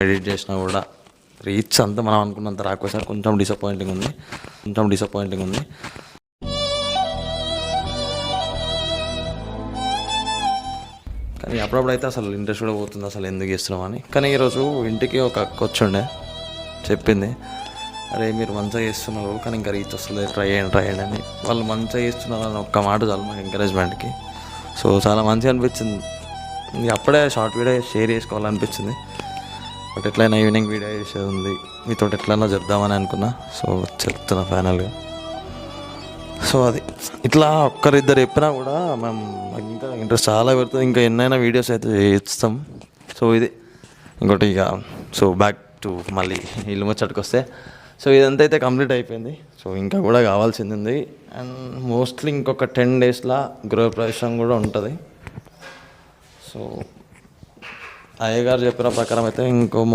Edit చేసినా కూడా reach అంతా మనం అనుకున్నంత రాకపోతే సార్ కొంచెం డిసప్పాయింటింగ్ ఉంది. కానీ అప్పుడప్పుడు అయితే అసలు ఇంట్రెస్ట్ కూడా పోతుంది అసలు ఎందుకు చేస్తున్నామని. కానీ ఈరోజు ఇంటికి ఒక అక్క వచ్చిండే, చెప్పింది, అరే మీరు మంచిగా చేస్తున్నారు కానీ ఇంకా రీచ్ వస్తుంది, ట్రై చేయండి అని. వాళ్ళు మంచిగా చేస్తున్నారు అని ఒక్క మాట చాలు మాకు ఎంకరేజ్మెంట్కి. సో చాలా మంచిగా అనిపించింది. అప్పుడే షార్ట్ వీడియో షేర్ చేసుకోవాలనిపించింది. బట్ ఎట్లయినా ఈవినింగ్ వీడియో చేసేది ఉంది, మీతో ఎట్లయినా చెప్దామని అనుకున్నా. సో చెప్తున్నా ఫైనల్గా. సో అది ఇట్లా ఒక్కరిద్దరు చెప్పినా కూడా మేము ఇంకా ఇంట్రెస్ట్ చాలా పెడుతుంది, ఇంకా ఎన్నైనా వీడియోస్ అయితే చేస్తాం. సో ఇది ఇంకోటి ఇక. సో బ్యాక్ టు మళ్ళీ ఇల్లు ముచ్చటికి వస్తే, సో ఇదంతా అయితే కంప్లీట్ అయిపోయింది. సో ఇంకా కూడా కావాల్సింది ఉంది. అండ్ మోస్ట్లీ ఇంకొక 10 డేస్లో గృహప్రవేశం కూడా ఉంటుంది. సో అయ్యగారు చెప్పిన ప్రకారం అయితే ఇంకో